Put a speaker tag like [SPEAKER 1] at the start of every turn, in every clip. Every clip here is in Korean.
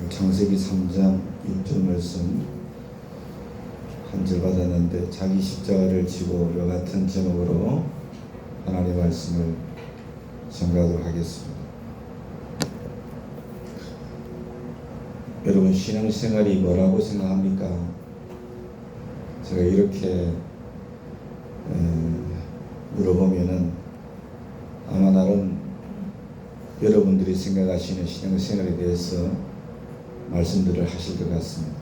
[SPEAKER 1] 창세기 3장 6절 말씀 한 절 받았는데, 자기 십자가를 지고 이와 같은 제목으로 하나님의 말씀을 전가하도록 하겠습니다. 여러분, 신앙생활이 뭐라고 생각합니까? 제가 이렇게 물어보면은 아마 나름 여러분들이 생각하시는 신앙생활에 대해서 말씀들을 하실 것 같습니다.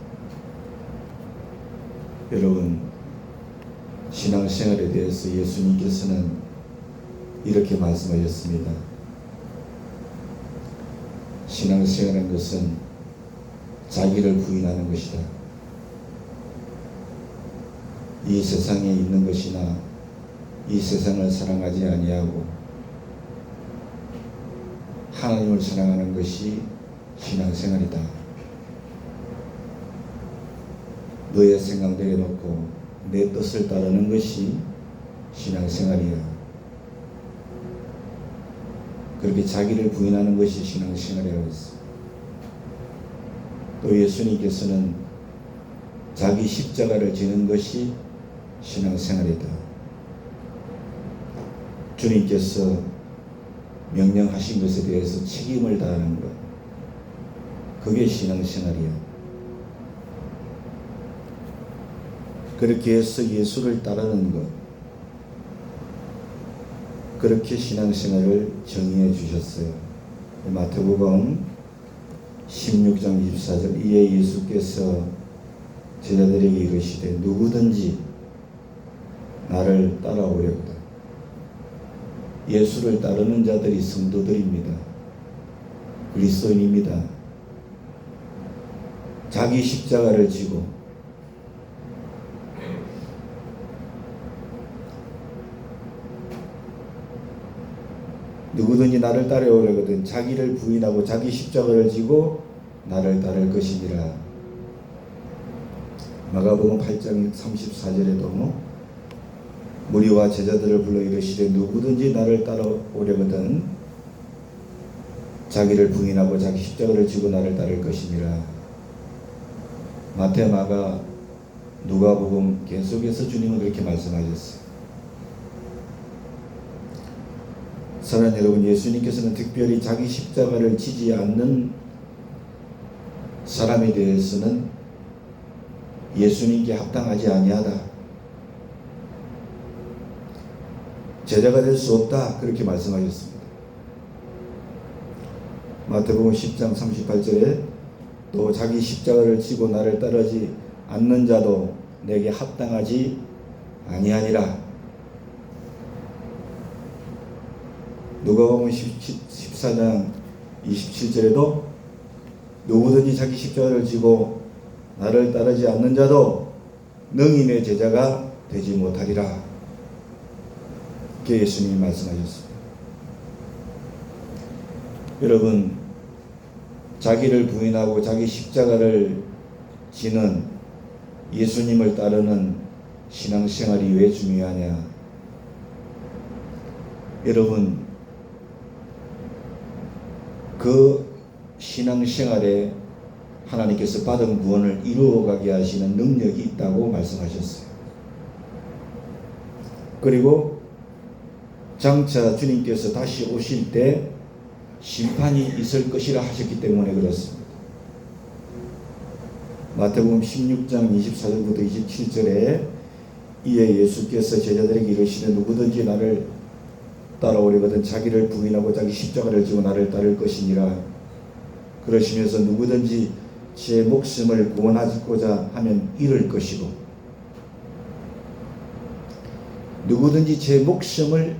[SPEAKER 1] 여러분, 신앙생활에 대해서 예수님께서는 이렇게 말씀하셨습니다. 신앙생활은 것은 자기를 부인하는 것이다. 이 세상에 있는 것이나 이 세상을 사랑하지 아니하고 하나님을 사랑하는 것이 신앙생활이다. 너의 생각 내려놓고 내 뜻을 따르는 것이 신앙생활이야. 그렇게 자기를 부인하는 것이 신앙생활이라고 했어. 또 예수님께서는 자기 십자가를 지는 것이 신앙생활이다. 주님께서 명령하신 것에 대해서 책임을 다하는 것, 그게 신앙생활이야. 그렇게 해서 예수를 따르는 것, 그렇게 신앙생활을 정의해 주셨어요. 마태복음 16장 24절, 이에 예수께서 제자들에게 이르시되 누구든지 나를 따라오려거든. 예수를 따르는 자들이 성도들입니다. 그리스도인입니다. 자기 십자가를 지고 누구든지 나를 따라오려거든 자기를 부인하고 자기 십자가를 지고 나를 따를 것이니라. 마가복음 8장 34절에도 무리와 제자들을 불러 이르시되 누구든지 나를 따라오려거든 자기를 부인하고 자기 십자가를 지고 나를 따를 것이니라. 마태, 마가, 누가복음 계속해서 주님은 그렇게 말씀하셨어요. 사랑하는 여러분, 예수님께서는 특별히 자기 십자가를 지지 않는 사람에 대해서는 예수님께 합당하지 아니하다, 제자가 될 수 없다, 그렇게 말씀하셨습니다. 마태복음 10장 38절에 또 자기 십자가를 지고 나를 따르지 않는 자도 내게 합당하지 아니하니라. 누가복음 14장 27절에도 누구든지 자기 십자가를 지고 나를 따르지 않는 자도 능히 내 제자가 되지 못하리라. 이렇게 예수님이 말씀하셨습니다. 여러분, 자기를 부인하고 자기 십자가를 지는 예수님을 따르는 신앙생활이 왜 중요하냐? 여러분, 그 신앙생활에 하나님께서 받은 구원을 이루어가게 하시는 능력이 있다고 말씀하셨어요. 그리고 장차 주님께서 다시 오실 때 심판이 있을 것이라 하셨기 때문에 그렇습니다. 마태복음 16장 24절부터 27절에 이에 예수께서 제자들에게 이르시되 누구든지 나를 따라오려거든 자기를 부인하고 자기 십자가를 지고 나를 따를 것이니라. 그러시면서 누구든지 제 목숨을 구원하고자 하면 잃을 것이고 누구든지 제 목숨을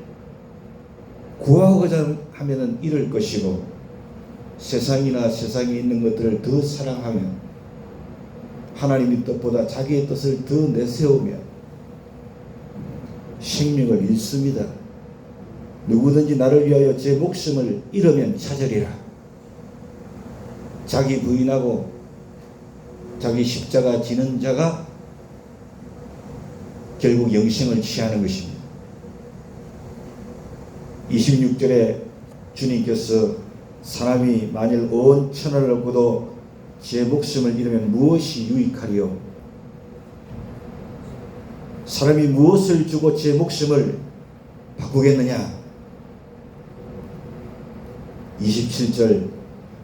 [SPEAKER 1] 구하고자 하면 잃을 것이고 세상이나 세상에 있는 것들을 더 사랑하면 하나님의 뜻보다 자기의 뜻을 더 내세우며 생명을 잃습니다. 누구든지 나를 위하여 제 목숨을 잃으면 찾으리라. 자기 부인하고 자기 십자가 지는 자가 결국 영생을 취하는 것입니다. 26절에 주님께서 사람이 만일 온 천하를 얻고도 제 목숨을 잃으면 무엇이 유익하리요? 사람이 무엇을 주고 제 목숨을 바꾸겠느냐? 27절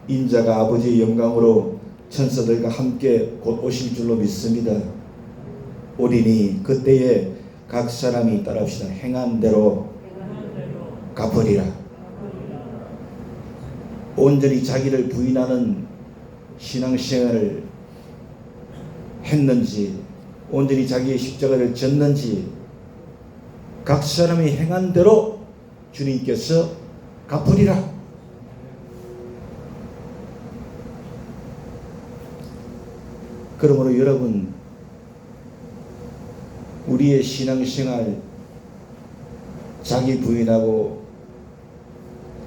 [SPEAKER 1] 인자가 아버지의 영광으로 천사들과 함께 곧 오실 줄로 믿습니다. 오리니 그때에 각 사람이 따라합시다. 행한 대로 갚으리라. 온전히 자기를 부인하는 신앙생활을 했는지, 온전히 자기의 십자가를 졌는지 각 사람이 행한 대로 주님께서 갚으리라. 그러므로 여러분, 우리의 신앙생활, 자기 부인하고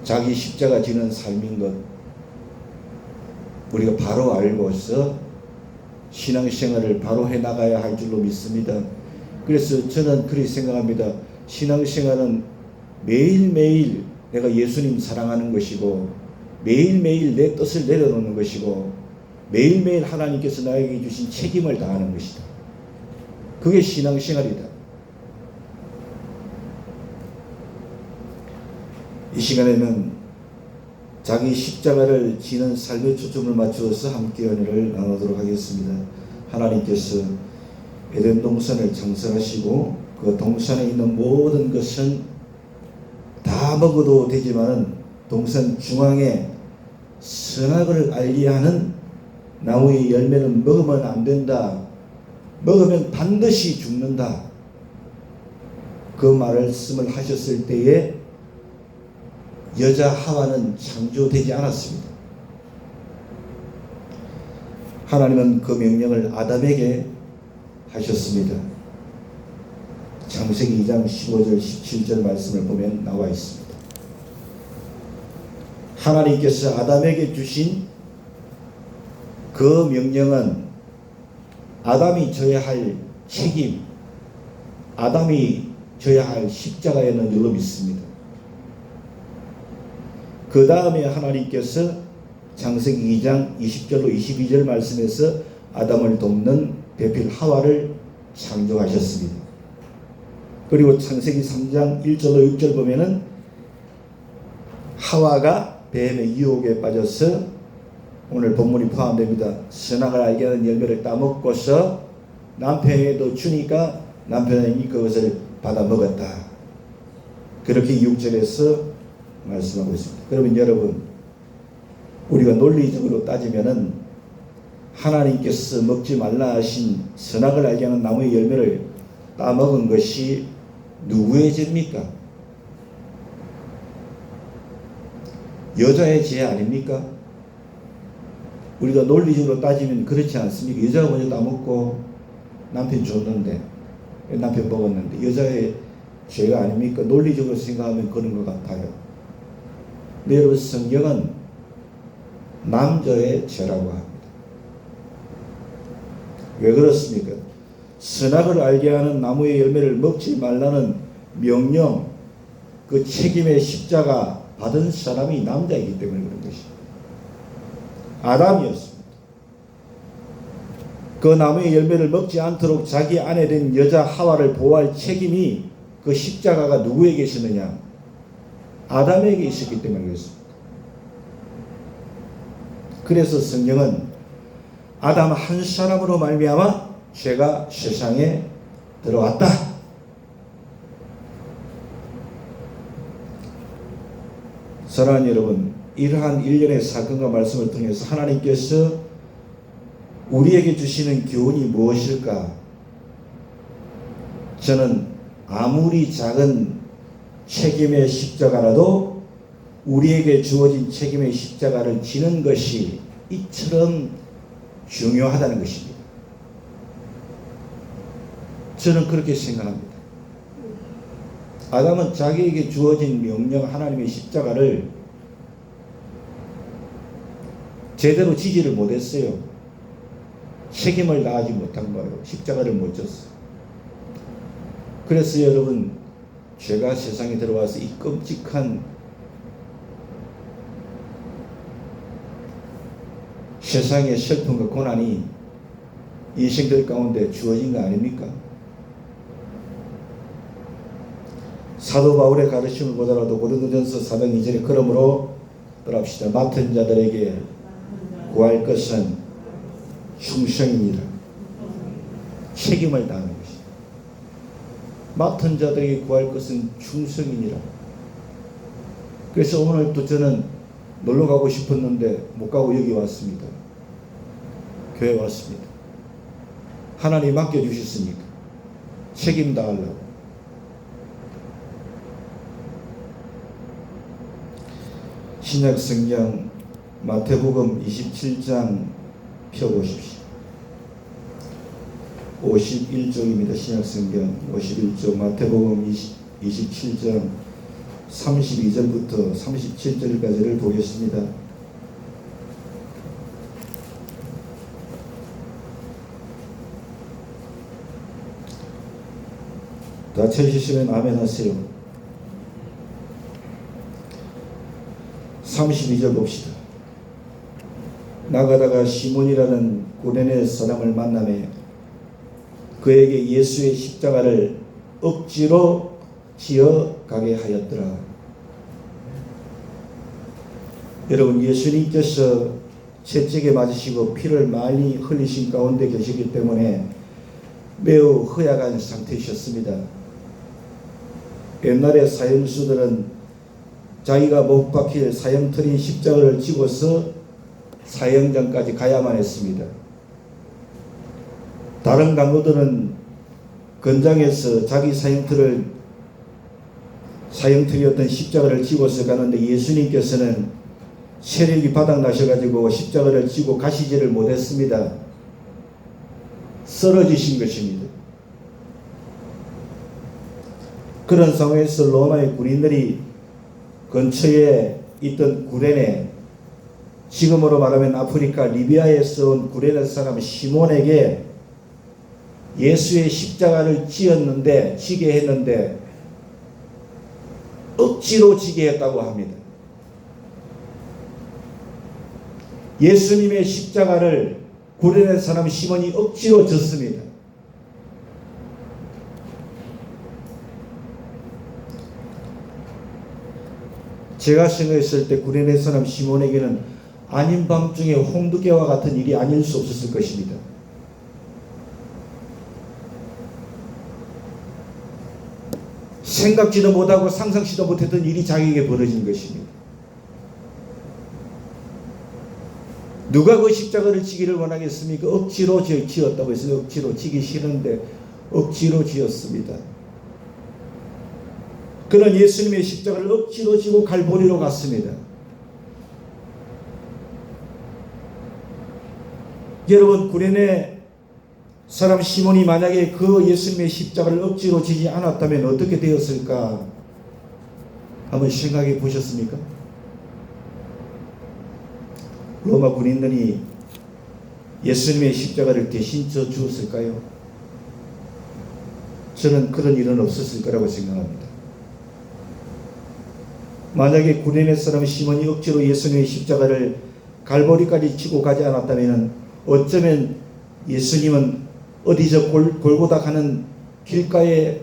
[SPEAKER 1] 자기 십자가 지는 삶인 것 우리가 바로 알고서 신앙생활을 바로 해나가야 할 줄로 믿습니다. 그래서 저는 그렇게 생각합니다. 신앙생활은 매일매일 내가 예수님 사랑하는 것이고, 매일매일 내 뜻을 내려놓는 것이고, 매일매일 하나님께서 나에게 주신 책임을 다하는 것이다. 그게 신앙생활이다. 이 시간에는 자기 십자가를 지는 삶의 초점을 맞추어서 함께 은혜를 나누도록 하겠습니다. 하나님께서 에덴 동산을 창설하시고 그 동산에 있는 모든 것은 다 먹어도 되지만은 동산 중앙에 선악을 알게 하는 나무의 열매는 먹으면 안 된다. 먹으면 반드시 죽는다. 그 말씀을 하셨을 때에 여자 하와는 창조되지 않았습니다. 하나님은 그 명령을 아담에게 하셨습니다. 창세기 2장 15절 17절 말씀을 보면 나와 있습니다. 하나님께서 아담에게 주신 그 명령은 아담이 져야 할 책임, 아담이 져야 할 십자가에는 줄로 믿습니다. 그 다음에 하나님께서 창세기 2장 20절로 22절 말씀에서 아담을 돕는 배필 하와를 창조하셨습니다. 그리고 창세기 3장 1절로 6절 보면은 하와가 뱀의 유혹에 빠져서 오늘 본문이 포함됩니다. 선악을 알게 하는 열매를 따먹고서 남편에게도 주니까 남편이 그것을 받아 먹었다. 그렇게 6절에서 말씀하고 있습니다. 그러면 여러분, 우리가 논리적으로 따지면은 하나님께서 먹지 말라 하신 선악을 알게 하는 나무의 열매를 따먹은 것이 누구의 죄입니까? 여자의 죄 아닙니까? 우리가 논리적으로 따지면 그렇지 않습니까? 여자가 먼저 따먹고 남편 줬는데, 남편 먹었는데 여자의 죄가 아닙니까? 논리적으로 생각하면 그런 것 같아요. 근데 여러분, 성경은 남자의 죄라고 합니다. 왜 그렇습니까? 선악을 알게 하는 나무의 열매를 먹지 말라는 명령, 그 책임의 십자가 받은 사람이 남자이기 때문에 그런 것입니다. 아담이었습니다. 그 나무의 열매를 먹지 않도록 자기 아내 된 여자 하와를 보호할 책임이 그 십자가가 누구에게 있었느냐? 아담에게 있었기 때문에 그렇습니다. 그래서 성경은 아담 한 사람으로 말미암아 죄가 세상에 들어왔다. 사랑하는 여러분, 이러한 일련의 사건과 말씀을 통해서 하나님께서 우리에게 주시는 교훈이 무엇일까? 저는 아무리 작은 책임의 십자가라도 우리에게 주어진 책임의 십자가를 지는 것이 이처럼 중요하다는 것입니다. 저는 그렇게 생각합니다. 아담은 자기에게 주어진 명령 하나님의 십자가를 제대로 지지를 못했어요. 책임을 다하지 못한 거예요. 십자가를 못 졌어요. 그래서 여러분, 죄가 세상에 들어와서 이 끔찍한 세상의 슬픔과 고난이 인생들 가운데 주어진 거 아닙니까? 사도 바울의 가르침을 보더라도 고린도전서 4장 2절에 그러므로 따라합시다. 맡은 자들에게 구할 것은 충성이니라. 책임을 다하는 것이다. 맡은 자들에게 구할 것은 충성이니라. 그래서 오늘 또 저는 놀러 가고 싶었는데 못 가고 여기 왔습니다. 교회 왔습니다. 하나님 맡겨주셨으니까 책임 다하려고. 신약 성경 마태복음 27장 펴보십시오. 51쪽입니다. 신약 성경 51쪽 마태복음 27장 32절부터 37절까지를 보겠습니다. 다 찾으시면 아멘 하세요. 32절 봅시다. 나가다가 시몬이라는 구레네 사람을 만나매 그에게 예수의 십자가를 억지로 지어 가게 하였더라. 여러분, 예수님께서 채찍에 맞으시고 피를 많이 흘리신 가운데 계시기 때문에 매우 허약한 상태이셨습니다. 옛날에 사형수들은 자기가 못 박힐 사형터린 십자가를 지고서 사형장까지 가야만 했습니다. 다른 강도들은 건장해서 자기 사형터리였던 십자가를 지고서 가는데 예수님께서는 체력이 바닥나셔가지고 십자가를 지고 가시지를 못했습니다. 쓰러지신 것입니다. 그런 상황에서 로마의 군인들이 근처에 있던 구레네, 지금으로 말하면 아프리카 리비아에서 온 구레네 사람 시몬에게 예수의 십자가를 지게 했는데 억지로 지게 했다고 합니다. 예수님의 십자가를 구레네 사람 시몬이 억지로 졌습니다. 제가 생각했을 때 구레네 사람 시몬에게는 아닌 밤중에 홍두깨와 같은 일이 아닐 수 없었을 것입니다. 생각지도 못하고 상상치도 못했던 일이 자기에게 벌어진 것입니다. 누가 그 십자가를 지기를 원하겠습니까? 억지로 지었다고 해서 억지로 지기 싫은데 억지로 지었습니다. 그런 예수님의 십자가를 억지로 지고 갈보리로 갔습니다. 여러분, 구레네 사람 시몬이 만약에 그 예수님의 십자가를 억지로 지지 않았다면 어떻게 되었을까? 한번 생각해 보셨습니까? 로마 군인들이 예수님의 십자가를 대신 져 주었을까요? 저는 그런 일은 없었을 거라고 생각합니다. 만약에 구레네 사람 시몬이 억지로 예수님의 십자가를 갈보리까지 지고 가지 않았다면 어쩌면 예수님은 어디서 골고다 가는 길가에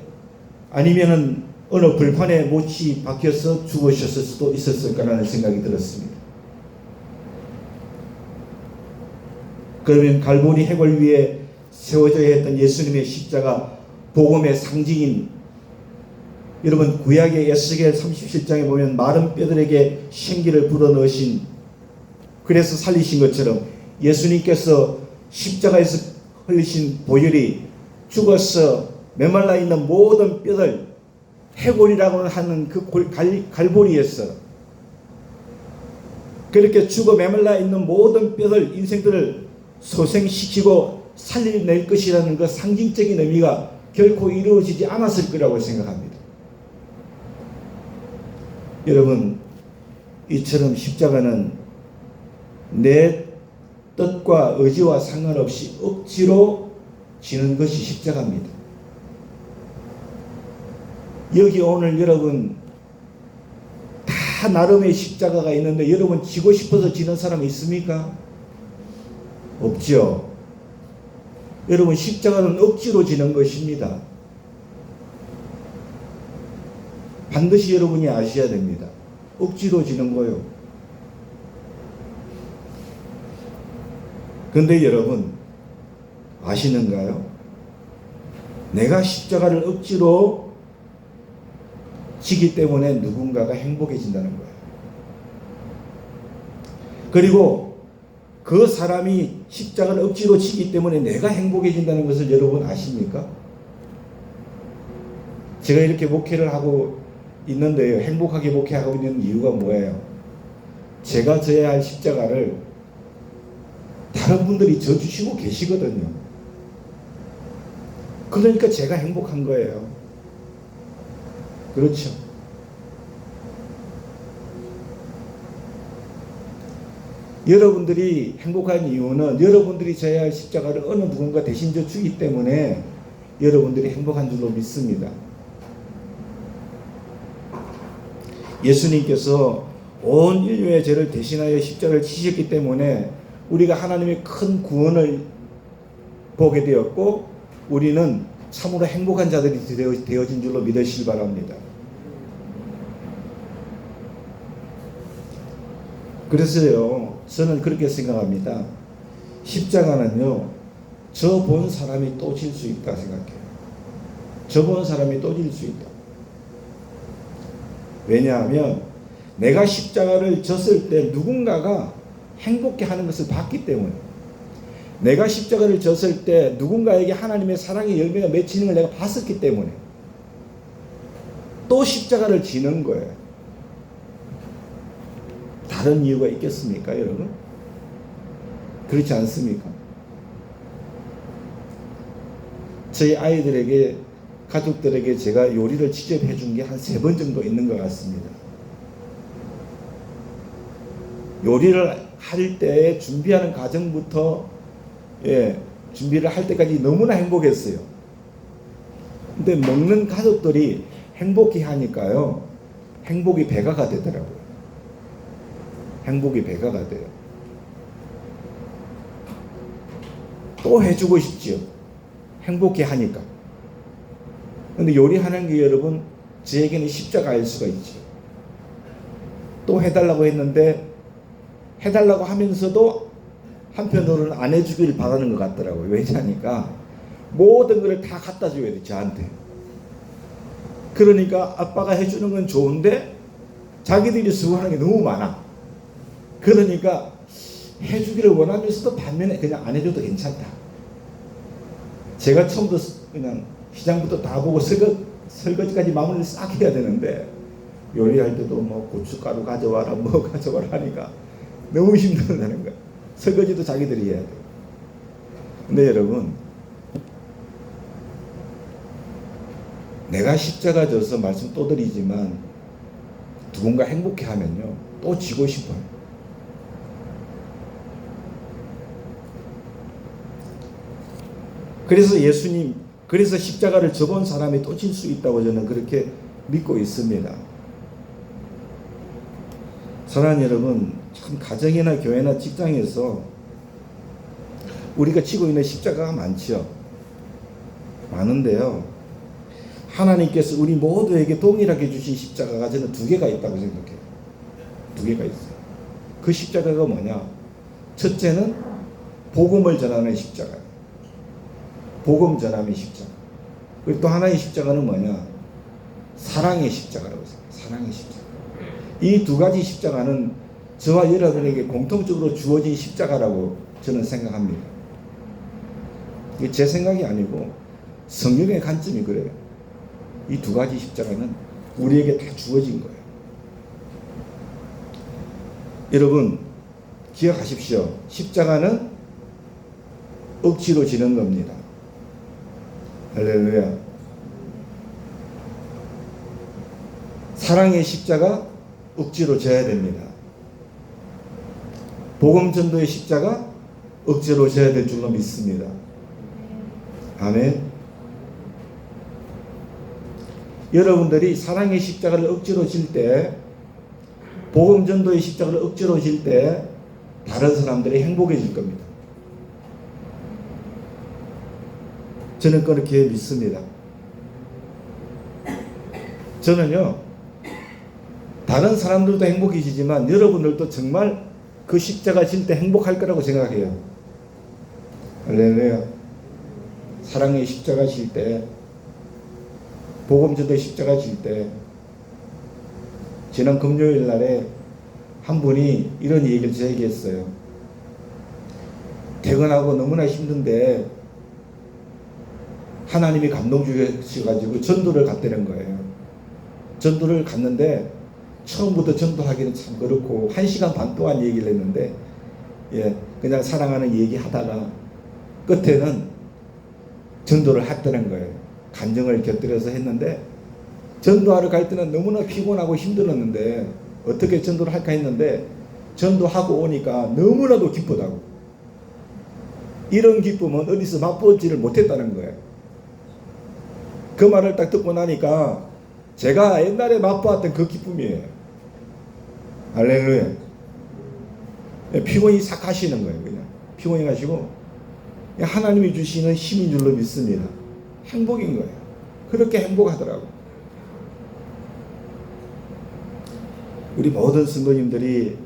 [SPEAKER 1] 아니면은 어느 불판에 못이 박혀서 죽으셨을 수도 있었을 거라는 생각이 들었습니다. 그러면 갈보리 해골 위에 세워져야 했던 예수님의 십자가, 복음의 상징인, 여러분 구약의 에스겔 37장에 보면 마른 뼈들에게 생기를 불어넣으신, 그래서 살리신 것처럼 예수님께서 십자가에서 흘리신 보혈이 죽어서 메말라 있는 모든 뼈들, 해골이라고 하는 그 갈보리에서 그렇게 죽어 메말라 있는 모든 뼈들, 인생들을 소생시키고 살려낼 것이라는 그 상징적인 의미가 결코 이루어지지 않았을 거라고 생각합니다. 여러분, 이처럼 십자가는 내 뜻과 의지와 상관없이 억지로 지는 것이 십자가입니다. 여기 오늘 여러분 다 나름의 십자가가 있는데 여러분 지고 싶어서 지는 사람이 있습니까? 없지요. 여러분, 십자가는 억지로 지는 것입니다. 반드시 여러분이 아셔야 됩니다. 억지로 지는 거요. 그런데 여러분, 아시는가요? 내가 십자가를 억지로 지기 때문에 누군가가 행복해진다는 거예요. 그리고 그 사람이 십자가를 억지로 지기 때문에 내가 행복해진다는 것을 여러분 아십니까? 제가 이렇게 목회를 하고 있는데요. 행복하게 목회하고 있는 이유가 뭐예요? 제가 져야 할 십자가를 다른 분들이 져주시고 계시거든요. 그러니까 제가 행복한 거예요. 그렇죠. 여러분들이 행복한 이유는 여러분들이 져야 할 십자가를 어느 누군가 대신 져주기 때문에 여러분들이 행복한 줄로 믿습니다. 예수님께서 온 인류의 죄를 대신하여 십자가를 지셨기 때문에 우리가 하나님의 큰 구원을 보게 되었고 우리는 참으로 행복한 자들이 되어진 줄로 믿으시기 바랍니다. 그래서요, 저는 그렇게 생각합니다. 십자가는요, 저 본 사람이 또 질 수 있다 생각해요. 저 본 사람이 또 질 수 있다. 왜냐하면 내가 십자가를 졌을 때 누군가가 행복해 하는 것을 봤기 때문에, 내가 십자가를 졌을 때 누군가에게 하나님의 사랑의 열매가 맺히는 걸 내가 봤었기 때문에 또 십자가를 지는 거예요. 다른 이유가 있겠습니까, 여러분? 그렇지 않습니까? 저희 아이들에게, 가족들에게 제가 요리를 직접 해준 게 한 3번 정도 있는 것 같습니다. 요리를 할 때 준비하는 과정부터 준비를 할 때까지 너무나 행복했어요. 근데 먹는 가족들이 행복해 하니까요, 행복이 배가가 되더라고요. 행복이 배가가 돼요. 또 해주고 싶지요. 행복해 하니까. 근데 요리하는 게 여러분, 저에게는 십자가일 수가 있죠. 또 해달라고 했는데, 해달라고 하면서도 한편으로는 안 해주길 바라는 것 같더라고요. 왜냐하니까 모든 걸 다 갖다 줘야 돼, 저한테. 그러니까 아빠가 해주는 건 좋은데 자기들이 수고하는 게 너무 많아. 그러니까 해주기를 원하면서도 반면에 그냥 안 해줘도 괜찮다. 제가 처음부터 그냥 시장부터 다 보고 설거지까지 마무리를 싹 해야 되는데, 요리할 때도 뭐 고춧가루 가져와라 뭐 가져와라 하니까 너무 힘들다는 거야. 설거지도 자기들이 해야 돼. 근데 여러분, 내가 십자가 져서 말씀 또 드리지만 누군가 행복해 하면요, 또 지고 싶어요. 그래서 십자가를 져본 사람이 또 질 수 있다고 저는 그렇게 믿고 있습니다. 사랑하는 여러분, 참 가정이나 교회나 직장에서 우리가 지고 있는 십자가가 많죠. 많은데요, 하나님께서 우리 모두에게 동일하게 주신 십자가가 저는 2개가 있다고 생각해요. 2개가 있어요. 그 십자가가 뭐냐? 첫째는 복음을 전하는 십자가예요. 복음 전함의 십자가. 그리고 또 하나의 십자가는 뭐냐? 사랑의 십자가라고 해요. 사랑의 십자가. 이 2가지 십자가는 저와 여러분에게 공통적으로 주어진 십자가라고 저는 생각합니다. 이게 제 생각이 아니고 성경의 관점이 그래요. 이 2가지 십자가는 우리에게 다 주어진 거예요. 여러분, 기억하십시오. 십자가는 억지로 지는 겁니다. 할렐루야. 사랑의 십자가 억지로 져야 됩니다. 복음 전도의 십자가 억지로 져야 될 줄로 믿습니다. 아멘. 여러분들이 사랑의 십자가를 억지로 질 때, 복음 전도의 십자가를 억지로 질 때 다른 사람들이 행복해질 겁니다. 저는 그렇게 믿습니다. 저는요, 다른 사람들도 행복해지지만 여러분들도 정말 그 십자가 질 때 행복할 거라고 생각해요. 할렐루야. 사랑의 십자가 질 때, 복음전도의 십자가 질 때, 지난 금요일 날에 한 분이 이런 얘기를 저에게 했어요. 퇴근하고 너무나 힘든데 하나님이 감동 주셔가지고 전도를 갔다는 거예요. 전도를 갔는데 처음부터 전도하기는 참 그렇고 1시간 반 동안 얘기를 했는데 그냥 사랑하는 얘기 하다가 끝에는 전도를 했다는 거예요. 감정을 곁들여서 했는데 전도하러 갈 때는 너무나 피곤하고 힘들었는데 어떻게 전도를 할까 했는데 전도하고 오니까 너무나도 기쁘다고. 이런 기쁨은 어디서 맛보지를 못했다는 거예요. 그 말을 딱 듣고 나니까 제가 옛날에 맛보았던 그 기쁨이에요. 할렐루야. 피곤이 싹 가시는 거예요. 그냥 피곤이 가시고 하나님이 주시는 힘인 줄로 믿습니다. 행복인 거예요. 그렇게 행복하더라고. 우리 모든 성도님들이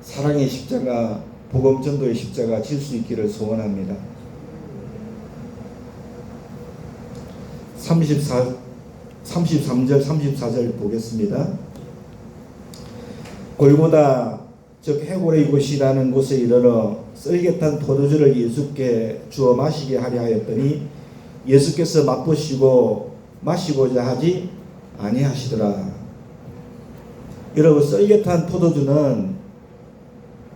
[SPEAKER 1] 사랑의 십자가, 복음 전도의 십자가 질 수 있기를 소원합니다. 33절 34절 보겠습니다. 골고다 즉 해골의 이곳이라는 곳에 이르러 썰get한 포도주를 예수께 주어 마시게 하려 하였더니 예수께서 맛보시고 마시고자 하지 아니하시더라. 여러분, 썰get한 포도주는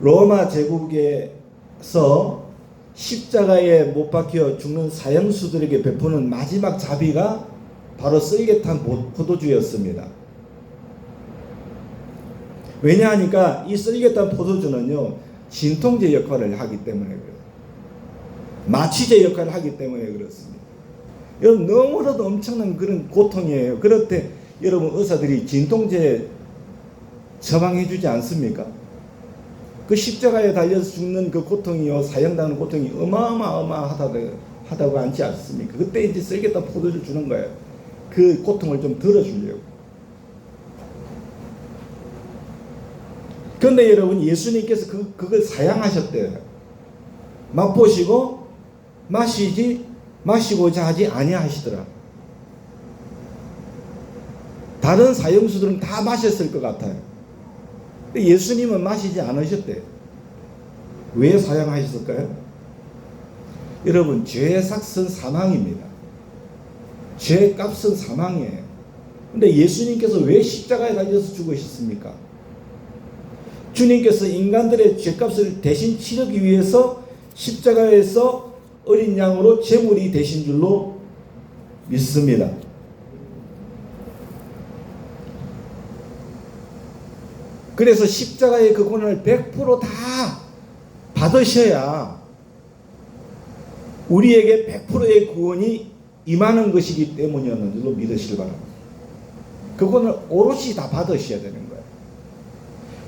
[SPEAKER 1] 로마 제국에서 십자가에 못 박혀 죽는 사형수들에게 베푸는 마지막 자비가 바로 썰get한 포도주였습니다. 왜냐하니까 이 썰get한 포도주는요, 진통제 역할을 하기 때문에 그래요. 마취제 역할을 하기 때문에 그렇습니다. 여러분, 너무나도 엄청난 그런 고통이에요. 그럴 때 여러분, 의사들이 진통제 처방해 주지 않습니까? 그 십자가에 달려서 죽는 그 고통이요, 사형당하는 고통이 어마어마하다고 않지 않습니까? 그때 이제 썰get한 포도주를 주는 거예요. 그 고통을 좀 덜어주려고. 그런데 여러분, 예수님께서 그걸 사양하셨대요. 맛보시고 마시고자 하지 아니하시더라. 다른 사형수들은 다 마셨을 것 같아요. 근데 예수님은 마시지 않으셨대요. 왜 사양하셨을까요? 여러분, 죄의 삭은 사망입니다. 죄의 값은 사망이에요. 근데 예수님께서 왜 십자가에 달려서 죽으셨습니까? 주님께서 인간들의 죄값을 대신 치르기 위해서 십자가에서 어린 양으로 제물이 되신 줄로 믿습니다. 그래서 십자가의 그 고난을 100% 다 받으셔야 우리에게 100%의 구원이 임하는 것이기 때문이었는 줄로 믿으시길 바랍니다. 그거는 오롯이 다 받으셔야 되는 거예요.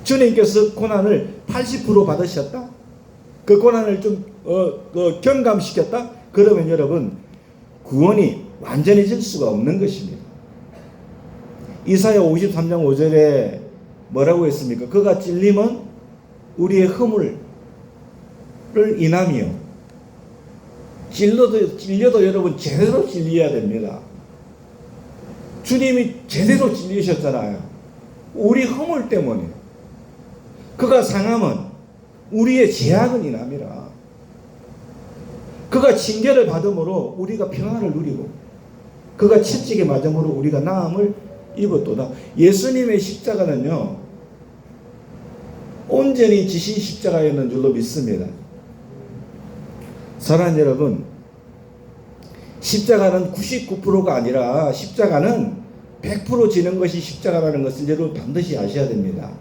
[SPEAKER 1] 주님께서 고난을 80% 받으셨다? 그 고난을 좀 경감시켰다? 그러면 여러분, 구원이 완전해질 수가 없는 것입니다. 이사야 53장 5절에 뭐라고 했습니까? 그가 찔림은 우리의 허물을 인함이요. 찔려도 여러분 제대로 찔려야 됩니다. 주님이 제대로 찔리셨잖아요. 우리 허물 때문에. 그가 상함은 우리의 죄악은 인함이라. 그가 징계를 받음으로 우리가 평안을 누리고 그가 채찍에 맞음으로 우리가 나음을 입었도다. 예수님의 십자가는요, 온전히 지신 십자가였는 줄로 믿습니다. 사랑하는 여러분, 십자가는 99%가 아니라 십자가는 100% 지는 것이 십자가라는 것을 여러분 반드시 아셔야 됩니다.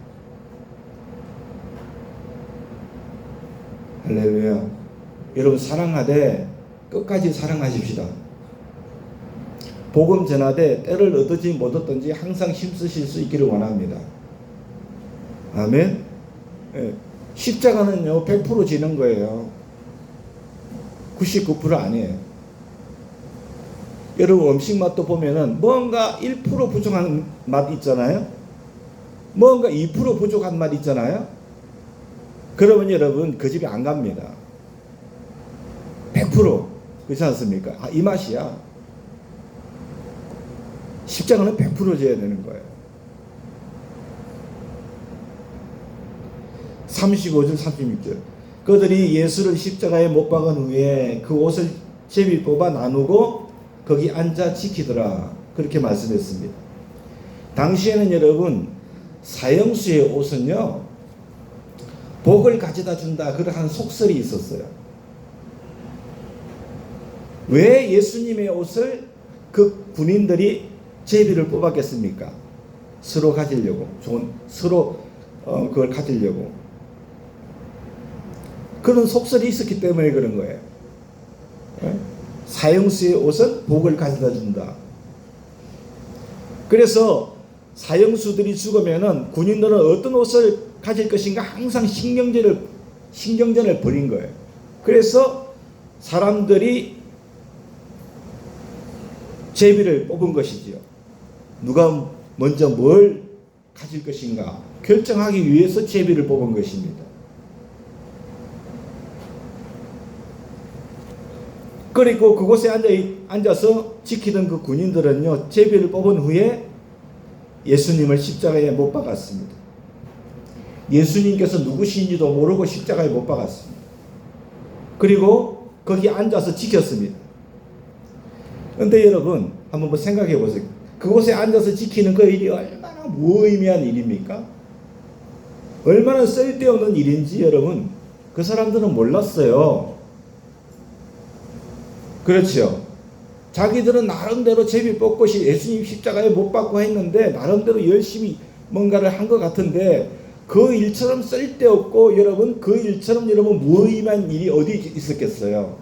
[SPEAKER 1] 할렐루야. 여러분, 사랑하되 끝까지 사랑하십시다. 복음 전하되 때를 얻든지 못 얻든지 항상 힘쓰실 수 있기를 원합니다. 아멘. 십자가는요 100% 지는 거예요. 99% 아니에요. 여러분 음식 맛도 보면은 뭔가 1% 부족한 맛 있잖아요. 뭔가 2% 부족한 맛 있잖아요. 그러면 여러분 그 집에 안 갑니다. 100% 그렇지 않습니까? 아, 이 맛이야. 십자가는 100% 져야 되는 거예요. 35절 36절 그들이 예수를 십자가에 못 박은 후에 그 옷을 제비 뽑아 나누고 거기 앉아 지키더라. 그렇게 말씀했습니다. 당시에는 여러분 사형수의 옷은요 복을 가져다 준다 그러한 속설이 있었어요. 왜 예수님의 옷을 그 군인들이 제비를 뽑았겠습니까? 서로 가지려고, 서로 그걸 가지려고. 그런 속설이 있었기 때문에 그런 거예요. 사형수의 옷은 복을 가져다 준다. 그래서 사형수들이 죽으면은 군인들은 어떤 옷을 가질 것인가 항상 신경전을 벌인 거예요. 그래서 사람들이 제비를 뽑은 것이지요. 누가 먼저 뭘 가질 것인가 결정하기 위해서 제비를 뽑은 것입니다. 그리고 그곳에 앉아서 지키던 그 군인들은요 제비를 뽑은 후에 예수님을 십자가에 못 박았습니다. 예수님께서 누구신지도 모르고 십자가에 못 박았습니다. 그리고 거기 앉아서 지켰습니다. 그런데 여러분 한번 생각해 보세요. 그곳에 앉아서 지키는 그 일이 얼마나 무의미한 일입니까? 얼마나 쓸데없는 일인지 여러분 그 사람들은 몰랐어요. 그렇죠. 자기들은 나름대로 제비 뽑고 예수님 십자가에 못 박고 했는데 나름대로 열심히 뭔가를 한 것 같은데 그 일처럼 쓸데없고 여러분 그 일처럼 여러분 무의미한 일이 어디 있었겠어요.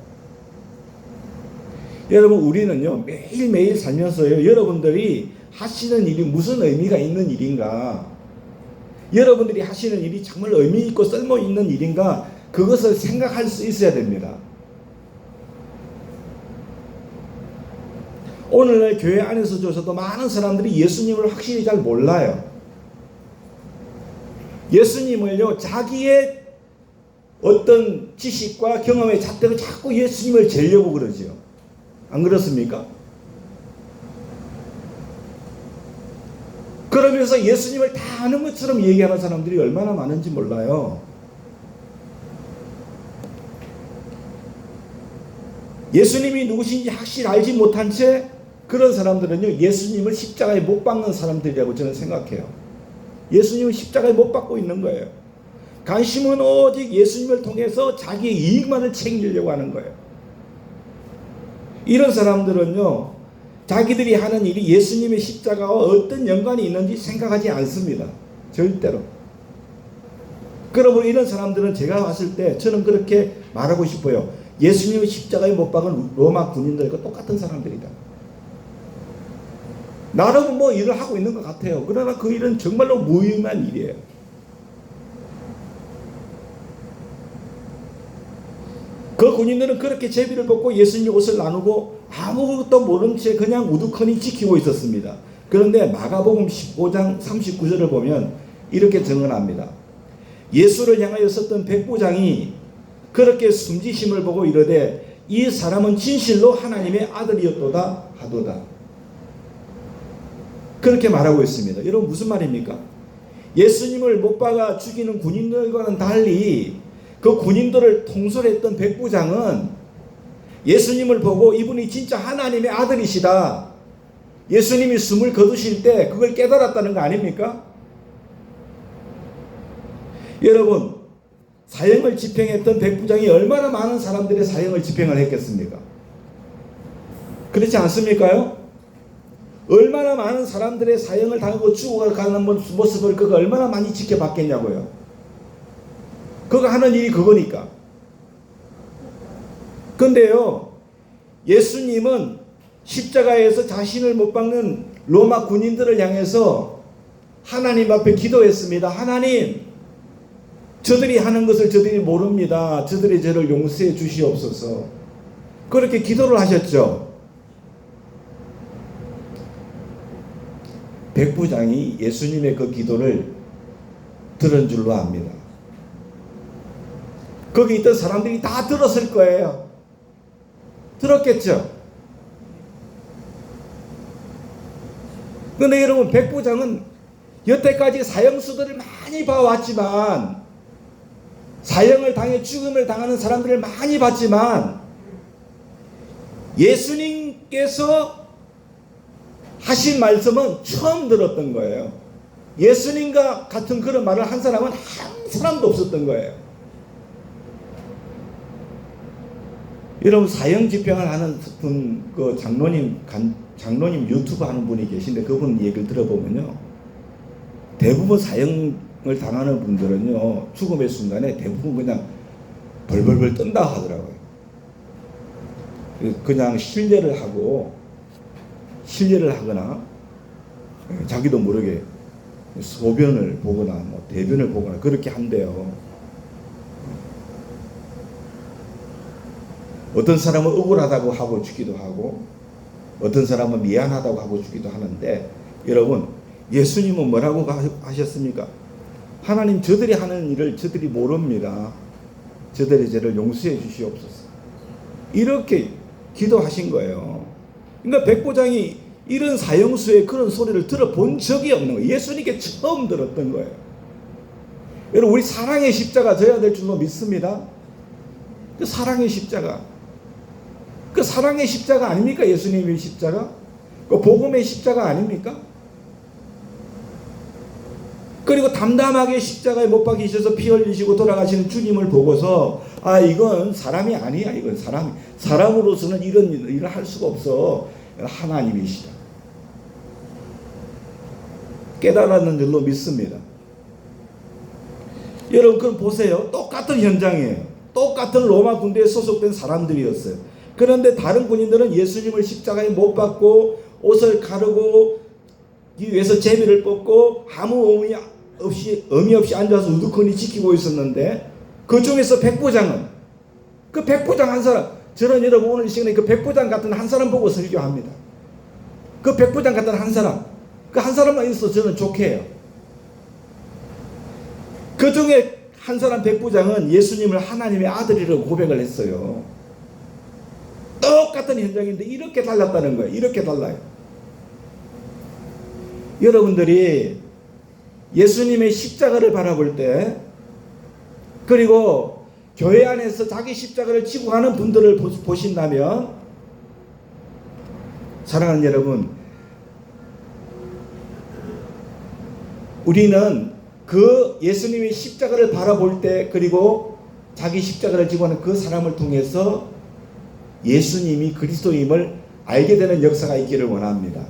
[SPEAKER 1] 여러분 우리는요 매일매일 살면서요 여러분들이 하시는 일이 무슨 의미가 있는 일인가, 여러분들이 하시는 일이 정말 의미 있고 쓸모 있는 일인가 그것을 생각할 수 있어야 됩니다. 오늘날 교회 안에서조차도 많은 사람들이 예수님을 확실히 잘 몰라요. 예수님을요 자기의 어떤 지식과 경험에 잣대로 자꾸 예수님을 재려고 그러지요. 안 그렇습니까? 그러면서 예수님을 다 아는 것처럼 얘기하는 사람들이 얼마나 많은지 몰라요. 예수님이 누구신지 확실히 알지 못한 채 그런 사람들은요 예수님을 십자가에 못 박는 사람들이라고 저는 생각해요. 예수님을 십자가에 못 박고 있는 거예요. 관심은 오직 예수님을 통해서 자기의 이익만을 챙기려고 하는 거예요. 이런 사람들은요 자기들이 하는 일이 예수님의 십자가와 어떤 연관이 있는지 생각하지 않습니다. 절대로. 그러므로 이런 사람들은 제가 봤을 때 저는 그렇게 말하고 싶어요. 예수님의 십자가에 못 박은 로마 군인들과 똑같은 사람들이다. 나름 뭐 일을 하고 있는 것 같아요. 그러나 그 일은 정말로 무의미한 일이에요. 그 군인들은 그렇게 제비를 벗고 예수님의 옷을 나누고 아무것도 모른 채 그냥 우두커니 지키고 있었습니다. 그런데 마가복음 15장 39절을 보면 이렇게 증언합니다. 예수를 향하여 섰던 백부장이 그렇게 숨지심을 보고 이르되 이 사람은 진실로 하나님의 아들이었도다 하도다. 그렇게 말하고 있습니다. 여러분 무슨 말입니까? 예수님을 못 박아 죽이는 군인들과는 달리 그 군인들을 통솔했던 백부장은 예수님을 보고 이분이 진짜 하나님의 아들이시다. 예수님이 숨을 거두실 때 그걸 깨달았다는 거 아닙니까? 여러분 사형을 집행했던 백부장이 얼마나 많은 사람들의 사형을 집행을 했겠습니까? 그렇지 않습니까요? 얼마나 많은 사람들의 사형을 당하고 죽어가는 모습을 그가 얼마나 많이 지켜봤겠냐고요. 그가 하는 일이 그거니까. 근데요 예수님은 십자가에서 자신을 못 박는 로마 군인들을 향해서 하나님 앞에 기도했습니다. 하나님, 저들이 하는 것을 저들이 모릅니다. 저들이 저를 용서해 주시옵소서. 그렇게 기도를 하셨죠. 백부장이 예수님의 그 기도를 들은 줄로 압니다. 거기 있던 사람들이 다 들었을 거예요. 들었겠죠. 그런데 여러분, 백부장은 여태까지 사형수들을 많이 봐왔지만, 사형을 당해 죽음을 당하는 사람들을 많이 봤지만, 예수님께서 하신 말씀은 처음 들었던 거예요. 예수님과 같은 그런 말을 한 사람은 한 사람도 없었던 거예요. 여러분, 사형 집행을 하는 분, 그 장로님 유튜브 하는 분이 계신데, 그분 얘기를 들어보면요, 대부분 사형을 당하는 분들은요, 죽음의 순간에 대부분 그냥 벌벌벌 뜬다 하더라고요. 그냥 실례를 하거나 자기도 모르게 소변을 보거나 뭐 대변을 보거나 그렇게 한대요. 어떤 사람은 억울하다고 하고 죽기도 하고, 어떤 사람은 미안하다고 하고 죽기도 하는데, 여러분, 예수님은 뭐라고 하셨습니까? 하나님, 저들이 하는 일을 저들이 모릅니다. 저들의 죄를 용서해 주시옵소서. 이렇게 기도하신 거예요. 그러니까 백부장이 이런 사형수의 그런 소리를 들어본 적이 없는 거예요. 예수님께 처음 들었던 거예요. 여러분, 우리 사랑의 십자가 져야 될 줄로 믿습니다. 그 사랑의 십자가, 그 사랑의 십자가 아닙니까? 예수님의 십자가, 그 복음의 십자가 아닙니까? 그리고 담담하게 십자가에 못 박히셔서 피 흘리시고 돌아가시는 주님을 보고서, 아, 이건 사람이 아니야. 이건 사람으로서는 이런 일을 할 수가 없어. 하나님이시다. 깨달았는 줄로 믿습니다. 여러분, 그럼 보세요. 똑같은 현장이에요. 똑같은 로마 군대에 소속된 사람들이었어요. 그런데 다른 군인들은 예수님을 십자가에 못 박고 옷을 가르고 위에서 제비를 뽑고 아무 의미 없이 앉아서 우두커니 지키고 있었는데, 그 중에서 백부장은, 그 백부장 한 사람, 저는 여러분 오늘 이 시간에 그 백부장 같은 한 사람 보고 설교합니다. 그 백부장 같은 한 사람, 그 한 사람만 있어서 저는 좋게 해요. 그 중에 한 사람 백부장은 예수님을 하나님의 아들이라고 고백을 했어요. 똑같은 현장인데 이렇게 달랐다는 거예요. 이렇게 달라요. 여러분들이 예수님의 십자가를 바라볼 때, 그리고 교회 안에서 자기 십자가를 지고 가는 분들을 보신다면, 사랑하는 여러분, 우리는 그 예수님의 십자가를 바라볼 때, 그리고 자기 십자가를 지고 가는 그 사람을 통해서 예수님이 그리스도임을 알게 되는 역사가 있기를 원합니다.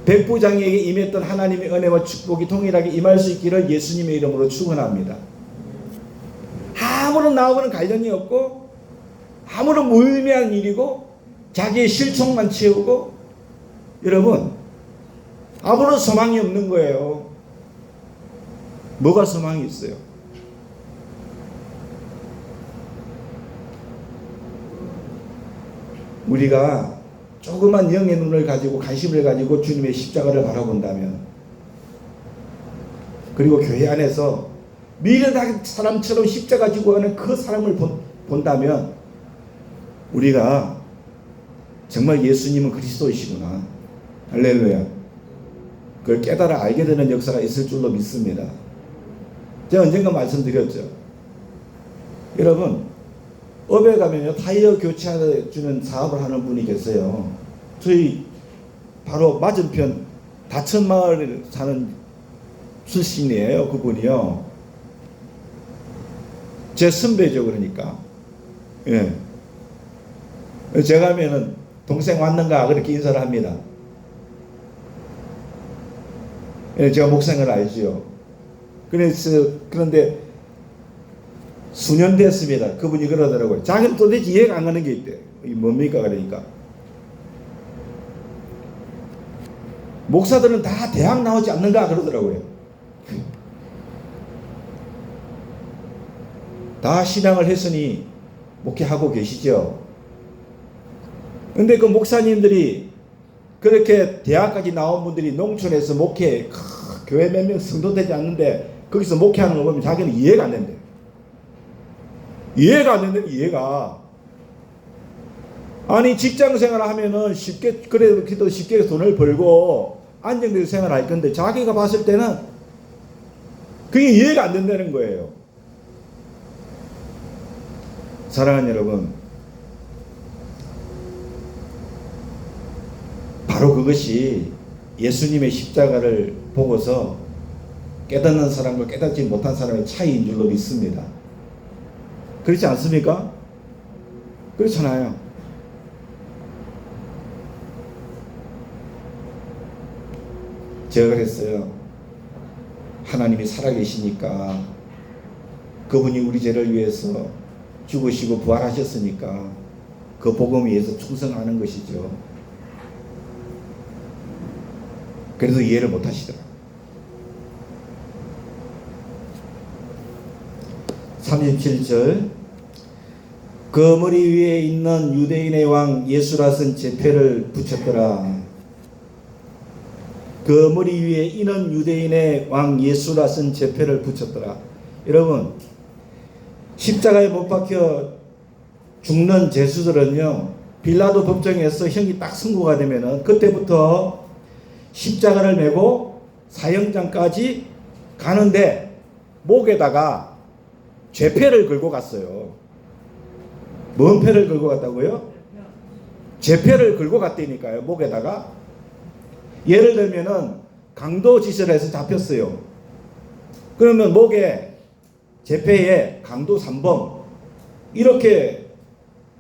[SPEAKER 1] 백부장에게 임했던 하나님의 은혜와 축복이 동일하게 임할 수 있기를 예수님의 이름으로 축원합니다. 아무런 나하고는 관련이 없고, 아무런 무의미한 일이고, 자기의 실속만 채우고, 여러분, 아무런 소망이 없는 거예요. 뭐가 소망이 있어요? 우리가 조그만 영의 눈을 가지고 관심을 가지고 주님의 십자가를 바라본다면, 그리고 교회 안에서 미련한 사람처럼 십자가 지고 가는 그 사람을 본다면, 우리가 정말 예수님은 그리스도이시구나, 할렐루야, 그걸 깨달아 알게 되는 역사가 있을 줄로 믿습니다. 제가 언젠가 말씀드렸죠. 여러분, 업에 가면요, 타이어 교체해 주는 사업을 하는 분이 계세요. 저희 바로 맞은편 다천마을에 사는 출신이에요. 그분이요, 제 선배죠. 그러니까, 예, 제가 하면은 동생 왔는가 그렇게 인사를 합니다. 예, 제가 목사인 걸 알지요. 그런데 수년 됐습니다. 그분이 그러더라고요. 자기는 도대체 이해가 안 가는 게 있대. 이게 뭡니까? 그러니까, 목사들은 다 대학 나오지 않는가 그러더라고요. 다 신앙을 했으니 목회하고 계시죠. 근데 그 목사님들이 그렇게 대학까지 나온 분들이 농촌에서 목회, 교회 몇 명 성도되지 않는데 거기서 목회하는 거 보면 자기는 이해가 안 된대. 이해가 안 된대, 이해가. 아니, 직장 생활 하면은 쉽게, 그래도 쉽게 돈을 벌고 안정되게 생활할 건데 자기가 봤을 때는 그게 이해가 안 된다는 거예요. 사랑하는 여러분, 바로 그것이 예수님의 십자가를 보고서 깨닫는 사람과 깨닫지 못한 사람의 차이인 줄로 믿습니다. 그렇지 않습니까? 그렇잖아요. 제가 그랬어요. 하나님이 살아계시니까 그분이 우리 죄를 위해서 죽으시고 부활하셨으니까 그 복음 위해서 충성하는 것이죠. 그래도 이해를 못 하시더라. 37절, 그 머리 위에 있는 유대인의 왕 예수라 쓴 제패를 붙였더라. 그 머리 위에 있는 유대인의 왕 예수라 쓴 제패를 붙였더라. 여러분, 십자가에 못 박혀 죽는 죄수들은요, 빌라도 법정에서 형이 딱 선고가 되면은 그때부터 십자가를 메고 사형장까지 가는데 목에다가 죄패를 걸고 갔어요. 뭔 패를 걸고 갔다고요? 죄패를 걸고 갔다니까요. 목에다가. 예를 들면은 강도짓을해서 잡혔어요. 그러면 목에 죄패에 강도 3범 이렇게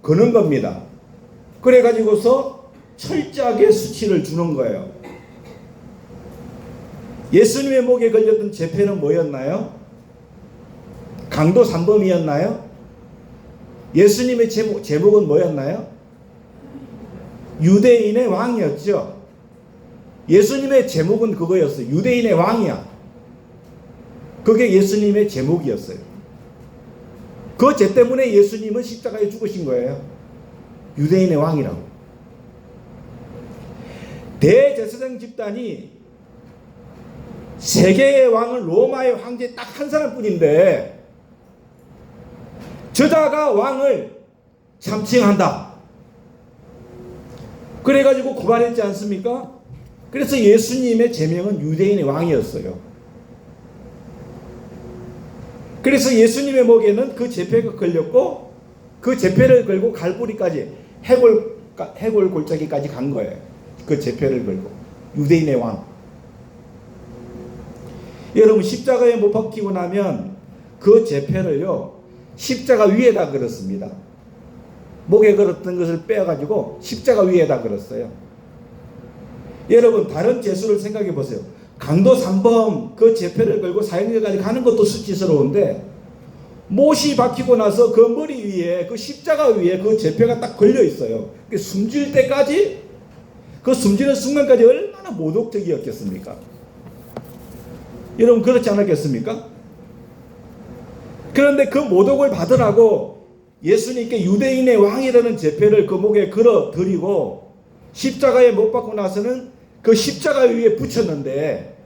[SPEAKER 1] 거는 겁니다. 그래가지고서 철저하게 수치를 주는 거예요. 예수님의 목에 걸렸던 죄패는 뭐였나요? 강도 3범이었나요? 예수님의 제목은 뭐였나요? 유대인의 왕이었죠. 예수님의 제목은 그거였어요. 유대인의 왕이야. 그게 예수님의 제목이었어요. 그 죄 때문에 예수님은 십자가에 죽으신 거예요. 유대인의 왕이라고. 대제사장 집단이 세계의 왕은 로마의 황제 딱 한 사람뿐인데 저자가 왕을 참칭한다. 그래가지고 고발했지 않습니까? 그래서 예수님의 제명은 유대인의 왕이었어요. 그래서 예수님의 목에는 그 제패가 걸렸고 그 제패를 걸고 갈보리까지 해골 골짜기까지 간 거예요. 그 제패를 걸고 유대인의 왕. 여러분, 십자가에 못 박히고 나면 그 제패를요 십자가 위에다 걸었습니다. 목에 걸었던 것을 빼가지고 십자가 위에다 걸었어요. 여러분, 다른 죄수를 생각해 보세요. 강도 3범 그 제패를 걸고 사형제까지 가는 것도 수치스러운데 못이 박히고 나서 그 머리 위에 그 십자가 위에 그 제패가 딱 걸려 있어요. 숨질 때까지, 그 숨지는 순간까지 얼마나 모독적이었겠습니까? 여러분, 그렇지 않았겠습니까? 그런데 그 모독을 받으라고 예수님께 유대인의 왕이라는 제패를 그 목에 걸어 드리고 십자가에 못 박고 나서는 그 십자가 위에 붙였는데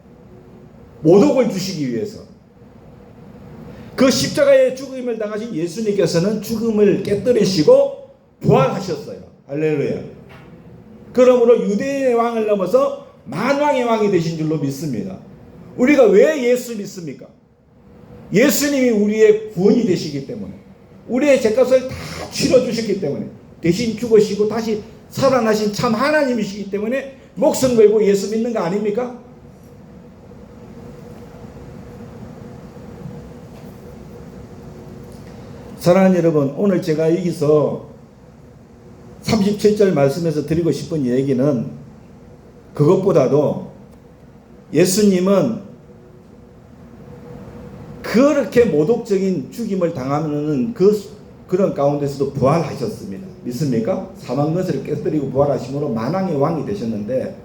[SPEAKER 1] 모독을 주시기 위해서 그 십자가에 죽음을 당하신 예수님께서는 죽음을 깨뜨리시고 부활하셨어요. 할렐루야. 그러므로 유대인의 왕을 넘어서 만왕의 왕이 되신 줄로 믿습니다. 우리가 왜 예수 믿습니까? 예수님이 우리의 구원이 되시기 때문에, 우리의 죄값을 다 치러주셨기 때문에, 대신 죽으시고 다시 살아나신 참 하나님이시기 때문에 목숨 걸고 예수 믿는 거 아닙니까? 사랑하는 여러분, 오늘 제가 여기서 37절 말씀에서 드리고 싶은 얘기는 그것보다도 예수님은 그렇게 모독적인 죽임을 당하는 그런 가운데서도 부활하셨습니다. 믿습니까? 사망 것을 깨뜨리고 부활하심으로 만왕의 왕이 되셨는데,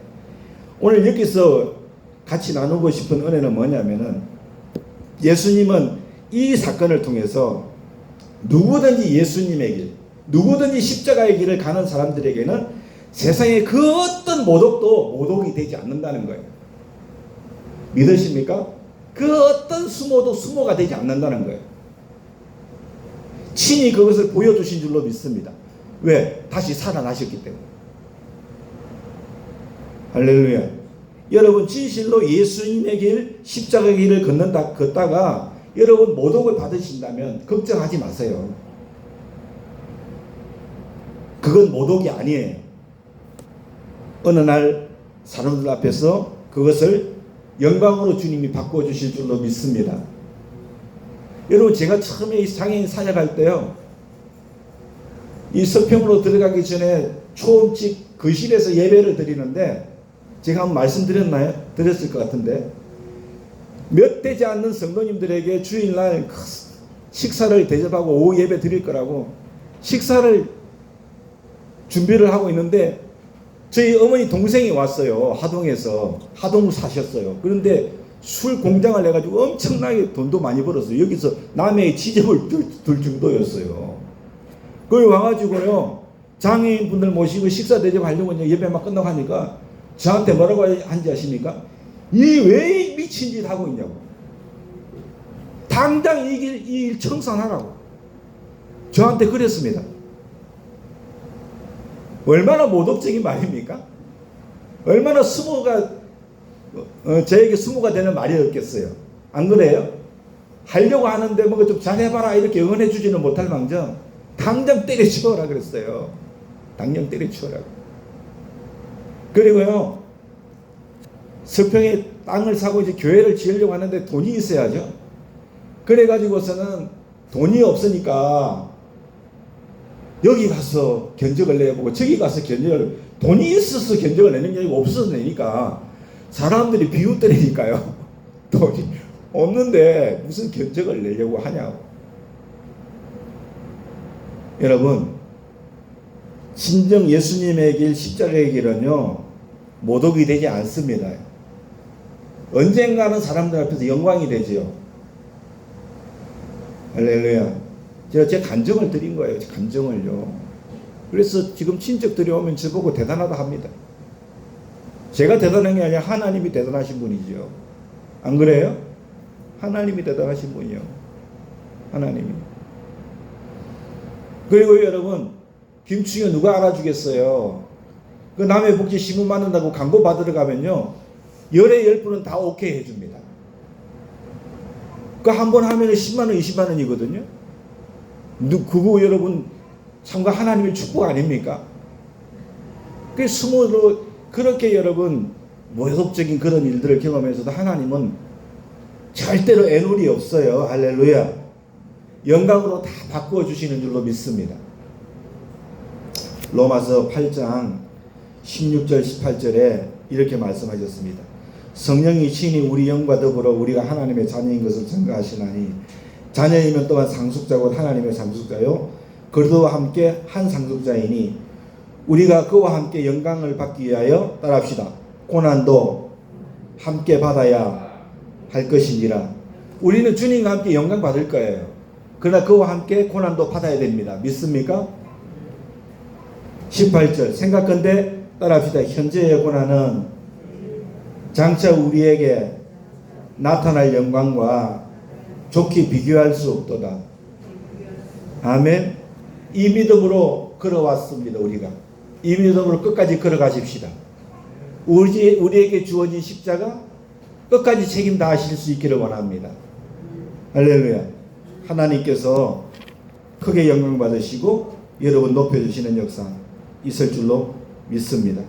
[SPEAKER 1] 오늘 여기서 같이 나누고 싶은 은혜는 뭐냐면은, 예수님은 이 사건을 통해서 누구든지 예수님의 길, 누구든지 십자가의 길을 가는 사람들에게는 세상에 그 어떤 모독도 모독이 되지 않는다는 거예요. 믿으십니까? 그 어떤 수모도 수모가 되지 않는다는 거예요. 친히 그것을 보여주신 줄로 믿습니다. 왜? 다시 살아나셨기 때문에. 할렐루야. 여러분 진실로 예수님의 길, 십자가의 길을 걷다가 여러분 모독을 받으신다면 걱정하지 마세요. 그건 모독이 아니에요. 어느 날 사람들 앞에서 그것을 영광으로 주님이 바꿔주실 줄로 믿습니다. 여러분 제가 처음에 이 장애인 사역할 때요, 이 서평으로 들어가기 전에 초음집 거실에서 예배를 드리는데 제가 한번 말씀드렸나요? 드렸을 것 같은데 몇 되지 않는 성도님들에게 주일날 식사를 대접하고 오후 예배 드릴 거라고 식사를 준비를 하고 있는데 저희 어머니 동생이 왔어요. 하동에서. 하동 사셨어요. 그런데 술 공장을 해가지고 엄청나게 돈도 많이 벌었어요. 여기서 남의 지점을 둘 정도였어요. 거기 와가지고요, 장애인 분들 모시고 식사 대접하려고 예배만 끝나고 하니까 저한테 뭐라고 한지 아십니까? 이 왜 미친 짓 하고 있냐고. 당장 이 일 청산하라고. 저한테 그랬습니다. 얼마나 모독적인 말입니까? 얼마나 수모가 저에게 수모가 되는 말이었겠어요. 안 그래요? 하려고 하는데 뭐 좀 잘해봐라 이렇게 응원해 주지는 못할 망정 당장 때려치워라 그랬어요. 당장 때려치워라. 그리고요, 서평에 땅을 사고 이제 교회를 지으려고 하는데 돈이 있어야죠. 그래가지고서는 돈이 없으니까 여기 가서 견적을 내보고 저기 가서 견적을, 돈이 있어서 견적을 내는 게 아니고 없어서 내니까 사람들이 비웃더라니까요. 돈이 없는데 무슨 견적을 내려고 하냐고. 여러분 진정 예수님의 길, 십자가의 길은요 모독이 되지 않습니다. 언젠가는 사람들 앞에서 영광이 되지요. 할렐루야. 제가 제 간증을 드린 거예요. 제 간증을요. 그래서 지금 친척들이 오면 저보고 대단하다 합니다. 제가 대단한 게 아니라 하나님이 대단하신 분이죠. 안 그래요? 하나님이 대단하신 분이요. 하나님이. 그리고 여러분 김충현 누가 알아주겠어요? 그 남의 복지 신문 만든다고 광고 받으러 가면요, 열의 10분은 다 오케이 해줍니다. 그 한 번 하면 10만원 20만원이거든요 그거 여러분 참가 하나님의 축복 아닙니까? 그 스스로 그렇게 여러분 모독적인 그런 일들을 경험해서도 하나님은 절대로 애놀이 없어요. 할렐루야. 영광으로 다 바꾸어 주시는 줄로 믿습니다. 로마서 8장 16절 18절에 이렇게 말씀하셨습니다. 성령이 친히 우리 영과 더불어 우리가 하나님의 자녀인 것을 증거하시나니 자녀이면 또한 상속자고 하나님의 상속자요 그리스도와 함께 한 상속자이니 우리가 그와 함께 영광을 받기 위하여 따라합시다. 고난도 함께 받아야 할 것이니라. 우리는 주님과 함께 영광 받을 거예요. 그러나 그와 함께 고난도 받아야 됩니다. 믿습니까? 18절 생각건대 따라합시다. 현재의 고난은 장차 우리에게 나타날 영광과 좋게 비교할 수 없도다. 아멘. 이 믿음으로 걸어왔습니다. 우리가 이 믿음으로 끝까지 걸어가십시다. 우리에게 주어진 십자가 끝까지 책임 다하실 수 있기를 원합니다. 할렐루야. 하나님께서 크게 영광 받으시고 여러분 높여주시는 역사 있을 줄로 믿습니다.